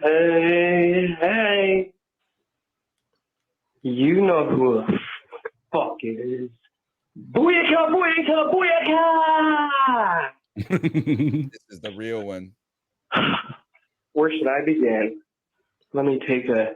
Hey. You know who the fuck it is. Booyaka, booyaka, booyaka! This is the real one. Where should I begin? Let me take a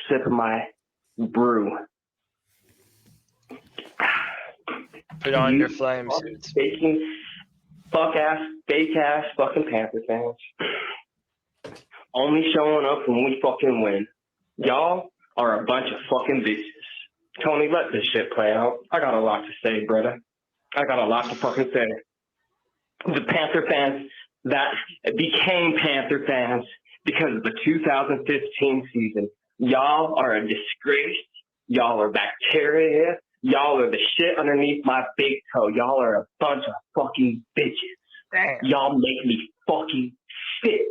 sip of my brew. Put on your flame suits. Fake ass fucking Panther fans. Only showing up when we fucking win. Y'all are a bunch of fucking bitches. Tony, let this shit play out. I got a lot to say, brother. I got a lot to fucking say. The Panther fans that became Panther fans because of the 2015 season. Y'all are a disgrace. Y'all are bacteria. Y'all are the shit underneath my big toe. Y'all are a bunch of fucking bitches. Damn. Y'all make me fucking sick.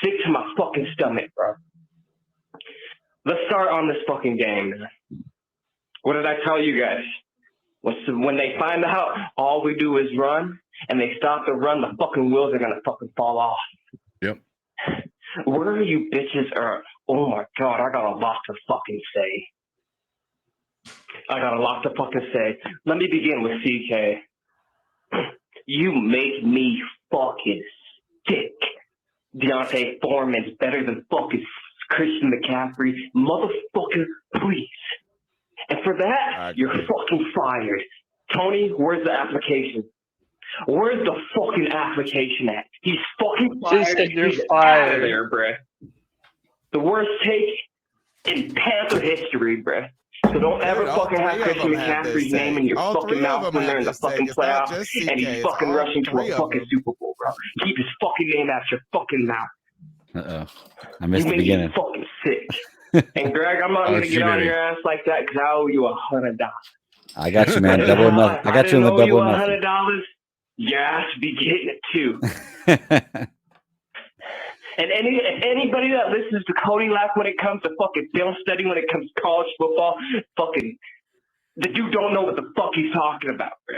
Sick to my fucking stomach, bro. Let's start on this fucking game, man. What did I tell you guys? When they find out all we do is run, and they stop the run, the fucking wheels are gonna fucking fall off. Yep. Where are you bitches are? Oh my god, I got a lot to fucking say. Let me begin with CK. You make me fucking sick. Deontay Foreman's better than fucking Christian McCaffrey. Motherfucker, please. And for that, you're fucking fired. Tony, where's the application? Where's the fucking application at? He's fucking fired. Just said you're He's fired. out of there, bruh. The worst take in Panther history, bruh. So don't ever fucking have Christian McCaffrey's name in your fucking mouth when they're in the fucking playoffs and he's fucking rushing to a fucking Super Bowl, bro. Keep his fucking name out your fucking mouth. Uh-oh. I missed the You beginning. make me fucking sick. And Greg, I'm not going to get on your ass like that because I owe you $100. I got you, man. Double enough. I got you in the double enough. $100. Your ass be getting it too. And anybody that listens to Cody laugh when it comes to fucking film study, when it comes to college football, fucking the dude don't know what the fuck he's talking about, bro.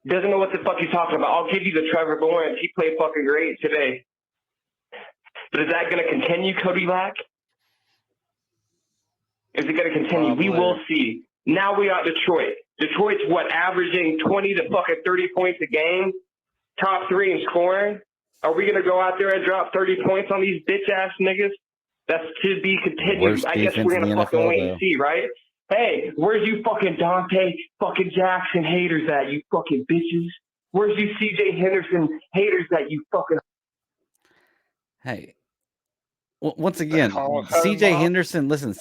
Doesn't know what the fuck he's talking about. I'll give you the Trevor Lawrence. He played fucking great today. But is that going to continue, Cody Lack? Is it going to continue? We will see. Now we got Detroit. Detroit's averaging 20 to fucking 30 points a game, top 3 in scoring. Are we going to go out there and drop 30 points on these bitch-ass niggas? That's to be continued. I guess we're going to fucking wait and see, right? Hey, where's you fucking Dante fucking Jackson haters at, you fucking bitches? Where's you CJ Henderson haters at, you fucking... Hey. Well, once again, CJ Henderson, listen,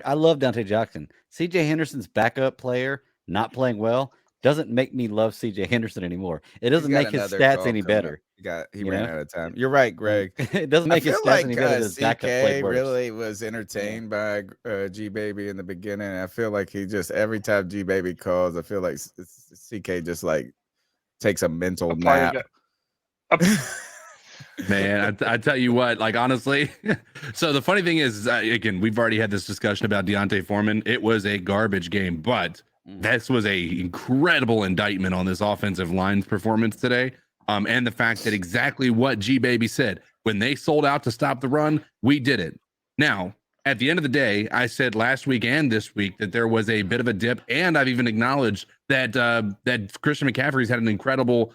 I love Dante Jackson. CJ Henderson's backup player not playing well doesn't make me love CJ Henderson anymore. It doesn't make his stats any better. He ran out of time. You're right, Greg. It doesn't make his stats any better than his backup played worse. Really was entertained by G Baby in the beginning. I feel like he just every time G Baby calls, I feel like CK just like takes a mental nap. Man, I tell you what, like, honestly, so the funny thing is, again, we've already had this discussion about Deontay Foreman. It was a garbage game, but this was a incredible indictment on this offensive line's performance today. And the fact that exactly what G Baby said, when they sold out to stop the run, we did it. Now, at the end of the day, I said last week and this week that there was a bit of a dip, and I've even acknowledged that that Christian McCaffrey's had an incredible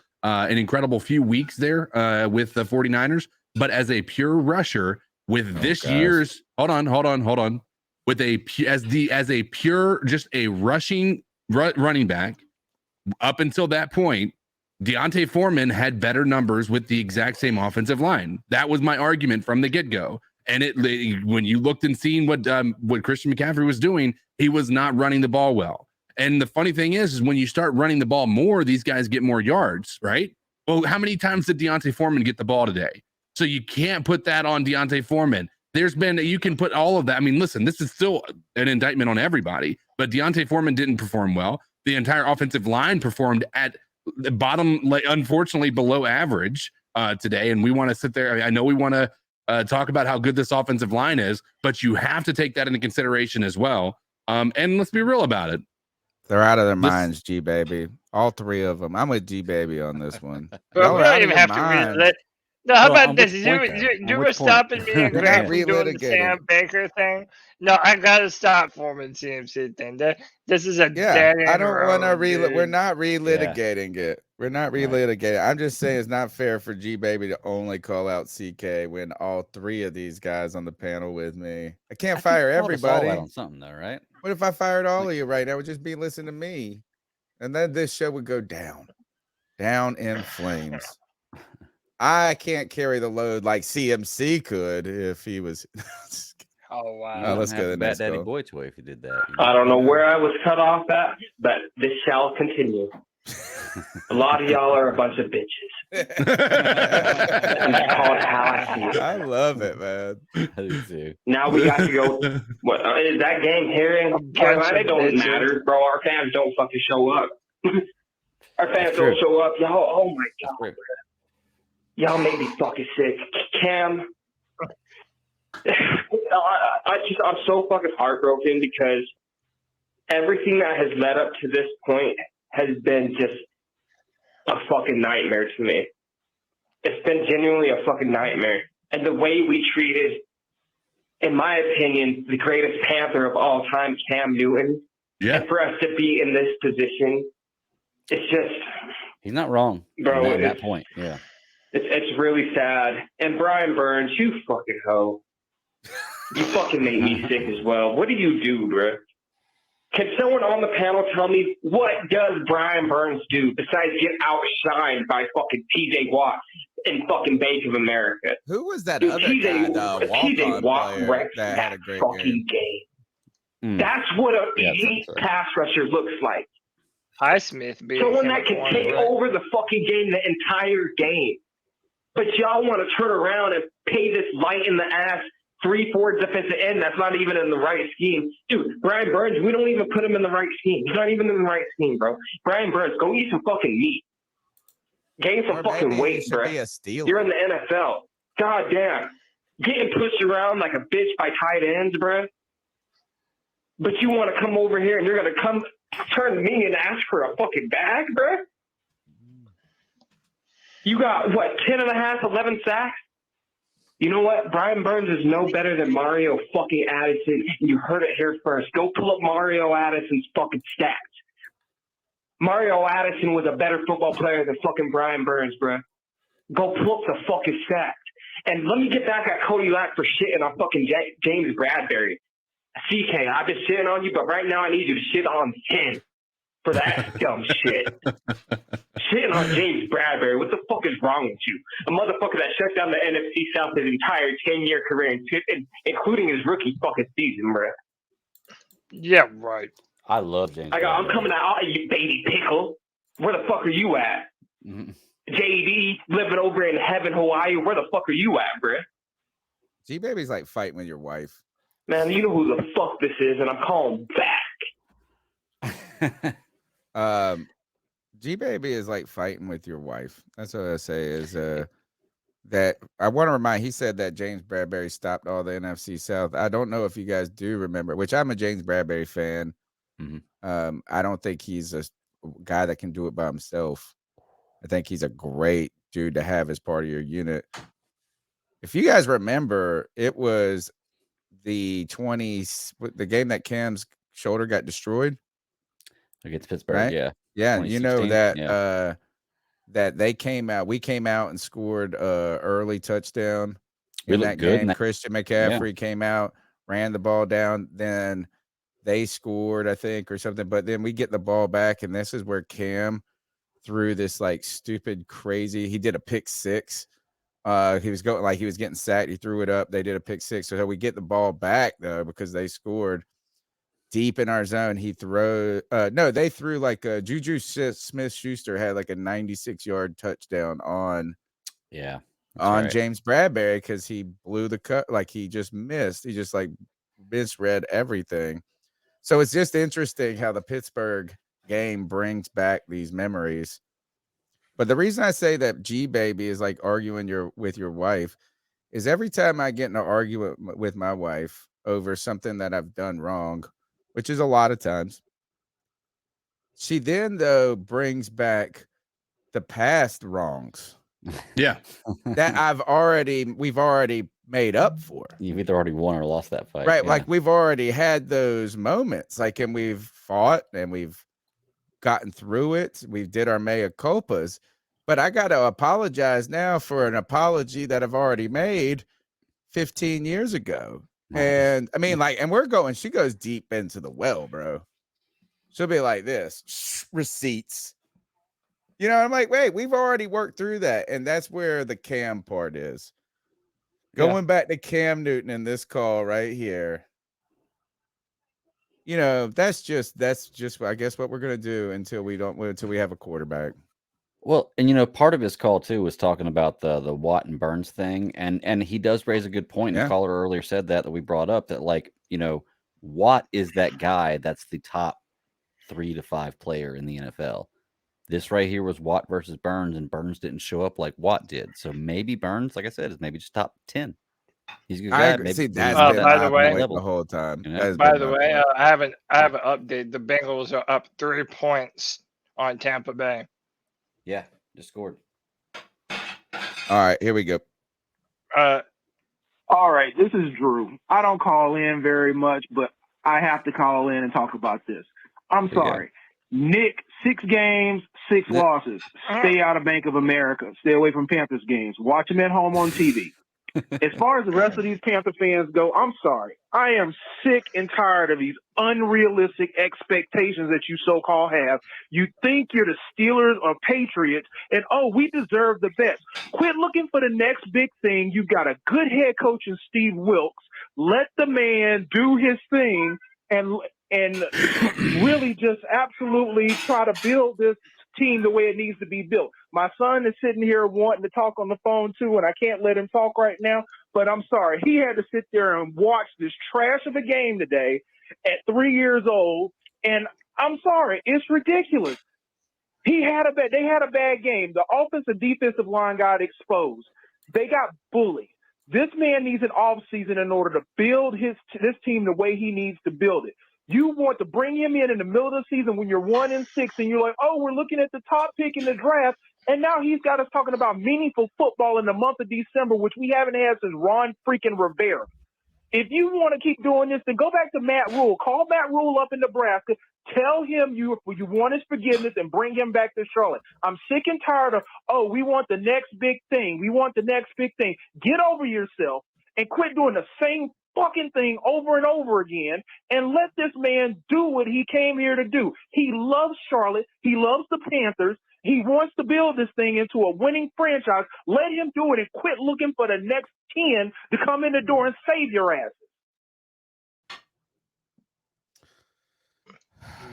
few weeks there with the 49ers. But as a pure rusher with year's hold on, with as a pure just a rushing running back up until that point, Deontay Foreman had better numbers with the exact same offensive line. That was my argument from the get-go. And when you looked and seen what Christian McCaffrey was doing, he was not running the ball well. And the funny thing is when you start running the ball more, these guys get more yards, right? Well, how many times did Deontay Foreman get the ball today? So you can't put that on Deontay Foreman. You can put all of that. I mean, listen, this is still an indictment on everybody, but Deontay Foreman didn't perform well. The entire offensive line performed at the bottom, like, unfortunately below average today. And we want to sit there. I know we want to talk about how good this offensive line is, but you have to take that into consideration as well. And let's be real about it. They're out of their minds, G Baby. All three of them. I'm with G Baby on this one. Bro, we don't even have to No, how Well, about on this? which You, point, though? you, On you which were point? stopping me and We're Grant not from doing the relitigating. Sam Baker thing. No, I gotta stop Foreman CMC thing. This is a Yeah, dead I end don't want to road, We're dude. not relitigating it. We're not Right. relitigating. I'm just saying it's not fair for G Baby to only call out CK when all three of these guys on the panel with me. I can't I think fire you called us all everybody. out on something, though, right? What if I fired all Like- of you right now? It would just be listening to me, and then this show would go down in flames. I can't carry the load like CMC could if he was. Oh You wow. let's wouldn't go have to the the Bat next Daddy call. boy toy if you did that. I don't know where I was cut off at, but this shall continue. A lot of y'all are a bunch of bitches. I'm just calling it how I see it. I love it, man. I do too. Now we got to go. What is that game here in Carolina? It don't matter, bro. Our fans don't fucking show up. Our fans That's don't true. show up. Y'all, oh my That's god, true. y'all made me fucking sick. Cam, I'm so fucking heartbroken because everything that has led up to this point has been just a fucking nightmare to me. It's been genuinely a fucking nightmare. And the way we treated, in my opinion, the greatest Panther of all time, Cam Newton, Yeah. and for us to be in this position, it's just, He's not wrong, bro, at that it's, point. Yeah. it's really sad. And Brian Burns, you fucking hoe. You fucking made me sick as well. What do you do, bro? Can someone on the panel tell me what does Brian Burns do besides get outshined by fucking TJ Watt in fucking Bank of America? Who was that Dude, other guy, the TJ walk-on Watt player wrecked that had a great fucking game? That's what a Yeah, elite so. pass rusher looks like. Highsmith beat Someone him that at can corner, take right? over the fucking game the entire game. But y'all want to turn around and pay this light in the ass 3-4 defensive end that's not even in the right scheme. Dude, Brian Burns, we don't even put him in the right scheme. He's not even in the right scheme, bro. Brian Burns, go eat some fucking meat. Gain some Or fucking maybe he weight, should bro. be a Steeler. You're in the NFL. God damn. Getting pushed around like a bitch by tight ends, bro. But you want to come over here and you're going to come turn to me and ask for a fucking bag, bro? You got, what, 10 and a half, 11 sacks? You know what? Brian Burns is no better than Mario fucking Addison. You heard it here first. Go pull up Mario Addison's fucking stats. Mario Addison was a better football player than fucking Brian Burns, bro. Go pull up the fucking stats. And let me get back at Cody Lack for shitting on fucking James Bradbury. CK, I've been shitting on you, but right now I need you to shit on him for that dumb shit. Shitting on James Bradbury. What the fuck is wrong with you? A motherfucker that shut down the NFC South his entire 10-year career, including his rookie fucking season, bro. Yeah, right. I love James. I'm coming out, you baby pickle. Where the fuck are you at? Mhm. JD living over in heaven, Hawaii. Where the fuck are you at, bro? G Baby's like fighting with your wife. Man, you know who the fuck this is, and I'm calling back. G Baby is like fighting with your wife. That's what I say is that I want to remind. He said that James Bradbury stopped all the NFC South. I don't know if you guys do remember, which I'm a James Bradbury fan. Mhm. I don't think he's a guy that can do it by himself. I think he's a great dude to have as part of your unit. If you guys remember, it was the game that Cam's shoulder got destroyed Against Pittsburgh, right? yeah. You know 2016, that yeah. that we came out and scored early touchdown We in looked that good in game. that- Christian McCaffrey came out, ran the ball down, then they scored, I think, or something. But then we get the ball back, and this is where Cam threw this like stupid, crazy. He did a pick six. He was getting sacked. He threw it up. They did a pick six. So we get the ball back though because they scored deep in our zone. They threw like Juju Smith-Schuster had like a 96-yard touchdown on right. James Bradbury because he blew the cut. Like he just missed. He just like misread everything. So it's just interesting how the Pittsburgh game brings back these memories. But the reason I say that G Baby is like arguing with your wife is every time I get in an argument with my wife over something that I've done wrong, which is a lot of times, she then though brings back the past wrongs Yeah. that we've already made up for. You've either already won or lost that fight. Right. Yeah. Like we've already had those moments. Like, and we've fought and we've gotten through it. We did our mea culpas. But I got to apologize now for an apology that I've already made 15 years ago. And I mean, like, and she goes deep into the well, bro. She'll be like this, receipts. You know, I'm like, wait, we've already worked through that. And that's where the Cam part is. Going back to Cam Newton in this call right here. You know, that's just I guess what we're gonna do until we have a quarterback. Well, and you know, part of his call too was talking about the Watt and Burns thing, and he does raise a good point. Yeah. The caller earlier said that we brought up that, like, you know, Watt is that guy that's the top 3 to 5 player in the NFL. This right here was Watt versus Burns, and Burns didn't show up like Watt did. So maybe Burns, like I said, is maybe just top 10. He's a good guy. I agree. Maybe See, he's that's not been by my the way- point the whole time. You know? That's By been the my way, point. I have an update. The Bengals are up 3 points on Tampa Bay. Yeah, just scored. All right, here we go. All right, this is Drew. I don't call in very much, but I have to call in and talk about this. I'm There you go. sorry. Nick, 6 games, 6 Nick. losses. Stay out of Bank of America. Stay away from Panthers games. Watch them at home on TV. As far as the rest of these Panther fans go, I'm sorry. I am sick and tired of these unrealistic expectations that you so-called have. You think you're the Steelers or Patriots, and, we deserve the best. Quit looking for the next big thing. You've got a good head coach in Steve Wilkes. Let the man do his thing and really just absolutely try to build this team the way it needs to be built. My son is sitting here wanting to talk on the phone too, and I can't let him talk right now, but I'm sorry. He had to sit there and watch this trash of a game today at 3 years old, and I'm sorry. It's ridiculous. They had a bad game. The offensive defensive line got exposed. They got bullied. This man needs an offseason in order to build this team the way he needs to build it. You want to bring him in the middle of the season when you're 1-6 and you're like, we're looking at the top pick in the draft. And now he's got us talking about meaningful football in the month of December, which we haven't had since Ron freaking Rivera. If you want to keep doing this, then go back to Matt Rule. Call Matt Rule up in Nebraska. Tell him you want his forgiveness and bring him back to Charlotte. I'm sick and tired of, we want the next big thing. We want the next big thing. Get over yourself and quit doing the same fucking thing over and over again and let this man do what he came here to do. He loves Charlotte. He loves the Panthers. He wants to build this thing into a winning franchise. Let him do it and quit looking for the next 10 to come in the door and save your asses.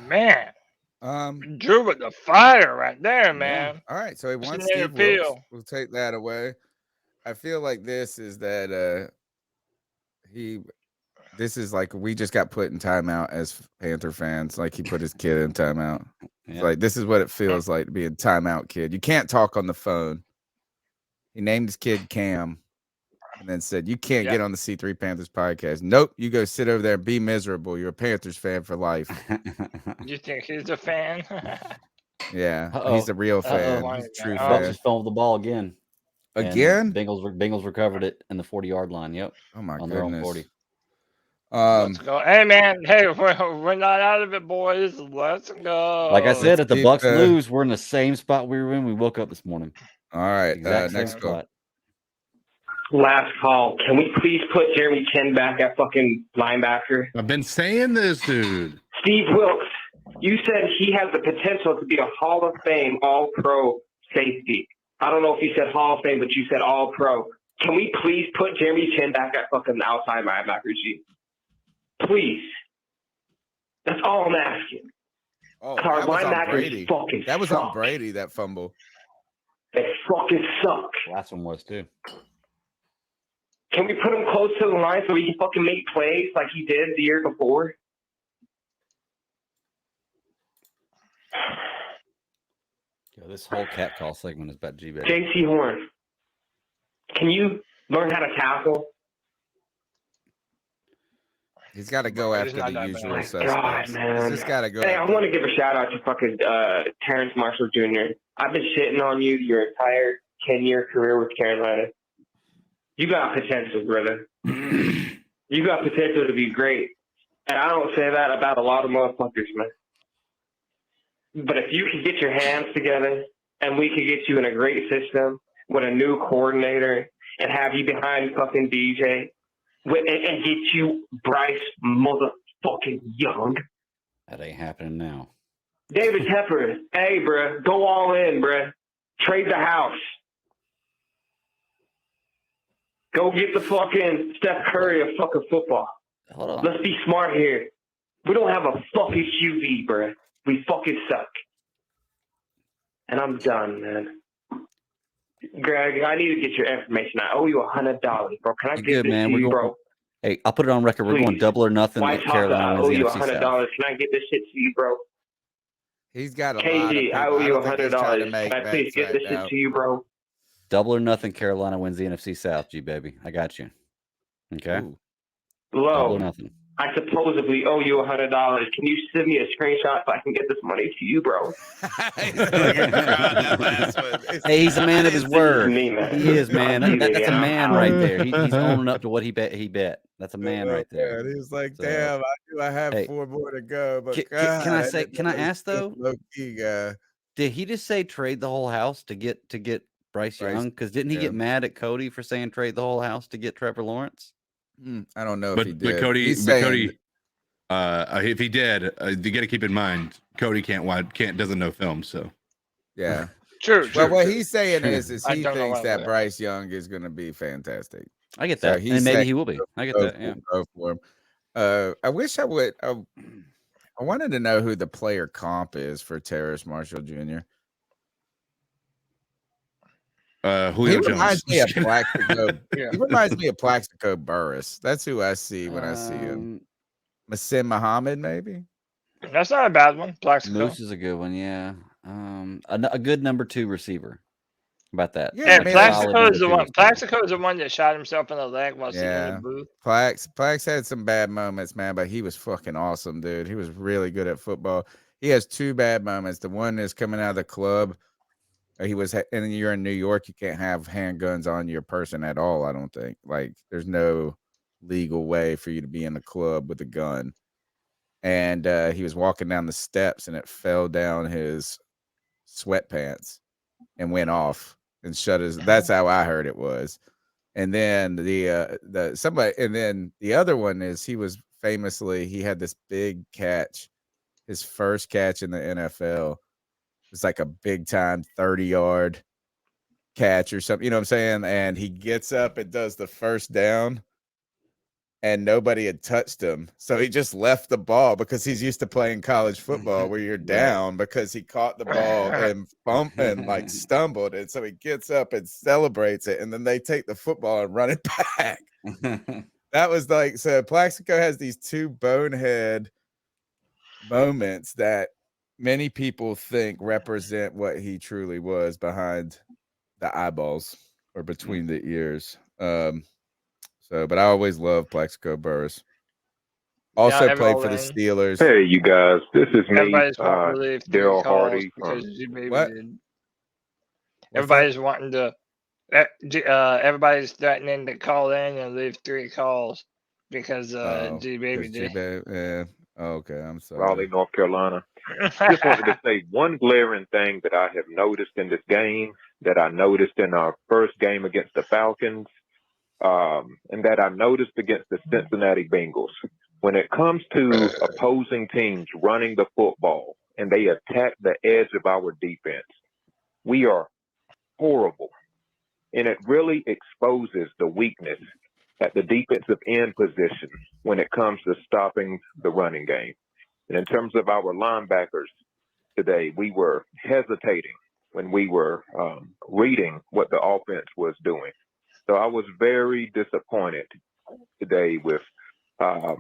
Man, Drew with the fire right there, man. All right, so he wants Senator Steve Wilkes. Peel. We'll take that away. I feel like this is that this is like we just got put in timeout as Panther fans. Like he put his kid in timeout. It's like this is what it feels like to be a timeout kid. You can't talk on the phone. He named his kid Cam and then said, you can't get on the C3 Panthers podcast. Nope, you go sit over there and be miserable. You're a Panthers fan for life. You think he's a fan? Yeah, he's a real fan. He's a true fan. Just fumbled the ball again. Again? Bengals recovered it in the 40-yard line. Yep. Oh my on their own goodness. 40. Let's go. Hey man, we're not out of it, boys. Let's go. Like I said, if the keep, Bucks lose, we're in the same spot we were in. We woke up this morning. All right, Exact same next call. spot. Last call. Can we please put Jeremy Chinn back at fucking linebacker? I've been saying this, dude. Steve Wilkes, you said he has the potential to be a Hall of Fame All-Pro safety. I don't know if you said Hall of Fame, but you said All-Pro. Can we please put Jeremy Chinn back at fucking outside linebacker, G? Please. That's all I'm asking. Oh, Our that was on linebackers Brady. fucking That was suck. on Brady, that fumble. They fucking suck. Last one was too. Can we put him close to the line so he can fucking make plays like he did the year before? Yo, this whole cat call segment is about G baby. JC Horn, can you learn how to tackle? He's got to go He's after not the that usual bad. suspects. God, man. He's just got to go. Hey, I want to give a shout out to fucking Terrence Marshall Jr. I've been shitting on you your entire 10-year career with Carolina. You got potential, brother. You got potential to be great. And I don't say that about a lot of motherfuckers, man. But if you can get your hands together and we can get you in a great system with a new coordinator and have you behind fucking DJ and get you Bryce motherfucking Young. That ain't happening now. David Tepper, hey, bruh, go all in, bruh. Trade the house. Go get the fucking Steph Curry of fucking football. Hold on. Let's be smart here. We don't have a fucking QB, bruh. We fucking suck. And I'm done, man. Greg, I need to get your information. I owe you $100, bro. Can I get good, this man. to you, bro? Hey, I'll put it on record. We're going Please. double or nothing. White Carolina I owe wins you the NFC $100. South. Can I get this shit to you, bro? He's got a lot of KG, people. I owe you don't think he's trying to $100. make Can I please bets get right this now. shit to you, bro? Double or nothing. Carolina wins the NFC South. G baby, I got you. Okay. Ooh. Double Low. or nothing. I supposedly owe you $100. Can you send me a screenshot so I can get this money to you, bro? Hey, he's a man of his word. Me, man. He is, man. That's a man right there. He's owning up to what he bet. That's a man right there. He was like, So, "Damn, I knew I have hey, 4 more to go." But can I say? Can I ask though? Low key guy. Did he just say trade the whole house to get Bryce Young? Because didn't he get mad at Cody for saying trade the whole house to get Trevor Lawrence? I don't know if he did. But Cody, Cody, if he did, you got to keep in mind Cody doesn't know film, so yeah. True. Well, what he's saying is I he don't know thinks about that that. Bryce Young is going to be fantastic. I get So that, he's and maybe saying he will be. I get go that. Yeah. Go for him. I wish I would. I wanted to know who the player comp is for Terrace Marshall Jr. Julio He reminds Jones. me of Plaxico. Yeah. He reminds me of Plaxico Burress. That's who I see when I see him. Masin Muhammad, maybe. That's not a bad one. Plaxico. Moose is a good one. Yeah. A good number 2 receiver. How about that? Yeah, I mean, Plaxico is the one. Plaxico is the one that shot himself in the leg while sitting in the booth. Plax had some bad moments, man, but he was fucking awesome, dude. He was really good at football. He has 2 bad moments. The one is coming out of the club. And you're in New York, you can't have handguns on your person at all, I don't think. Like, there's no legal way for you to be in the club with a gun. And he was walking down the steps, and it fell down his sweatpants and went off and shut his. That's how I heard it was. And then the other one is he had this big catch, his first catch in the NFL. It's like a big time 30-yard catch or something, you know what I'm saying? And he gets up and does the first down, and nobody had touched him. So he just left the ball because he's used to playing college football where you're down because he caught the ball and bumped and like stumbled. And so he gets up and celebrates it. And then they take the football and run it back. That was like, so Plaxico has these 2 bonehead moments that many people think represent what he truly was behind the eyeballs or between the ears. But I always loved Plaxico Burress. Also played for the Steelers. Hey, you guys, this is me, Daryl Hardy. What? Everybody's wanting to. Everybody's threatening to call in and leave 3 calls because G Baby did. Yeah. Oh, okay, I'm sorry. Raleigh, North Carolina. Just wanted to say one glaring thing that I have noticed in this game, that I noticed in our first game against the Falcons, and that I noticed against the Cincinnati Bengals. When it comes to opposing teams running the football and they attack the edge of our defense, we are horrible. And it really exposes the weakness at the defensive end position when it comes to stopping the running game. And in terms of our linebackers today, we were hesitating when we were reading what the offense was doing. So I was very disappointed today with how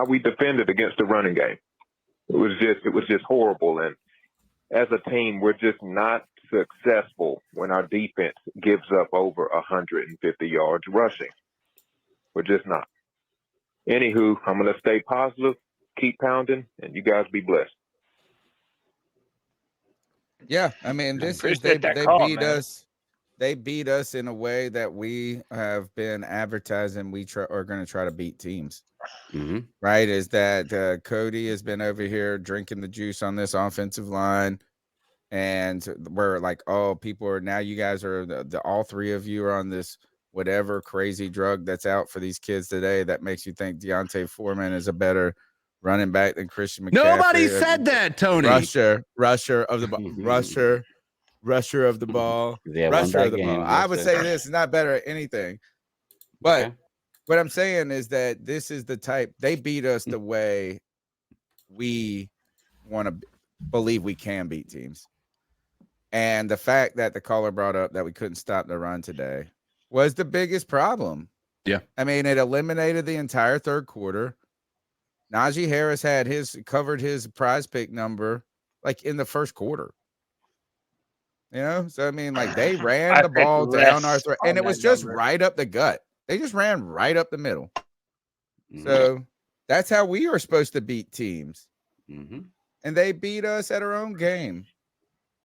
we defended against the running game. It was just horrible. And as a team, we're just not successful when our defense gives up over 150 yards rushing. We're just not. Anywho, I'm going to stay positive, keep pounding, and you guys be blessed. Yeah, I mean, this is Appreciate they that call, beat man. us. They beat us in a way that we have been advertising. We are going to try to beat teams. Right? Is that Cody has been over here drinking the juice on this offensive line, and we're like, oh, people are now. You guys are the all three of you are on this whatever crazy drug that's out for these kids today that makes you think Deontay Foreman is a better running back than Christian McCaffrey. Nobody said that, Tony. Rusher of the ball, rusher of the ball, Yeah, rusher of the ball. I would say this is not better at anything, but what I'm saying is that this is the type they beat us the way we want to believe we can beat teams. And the fact that the caller brought up that we couldn't stop the run today was the biggest problem. Yeah. I mean, it eliminated the entire third quarter. Najee Harris had covered his prize pick number like in the first quarter. You know, so I mean, like they ran the ball down our throat, and it was just right up the gut. They just ran right up the middle. So that's how we are supposed to beat teams. And they beat us at our own game.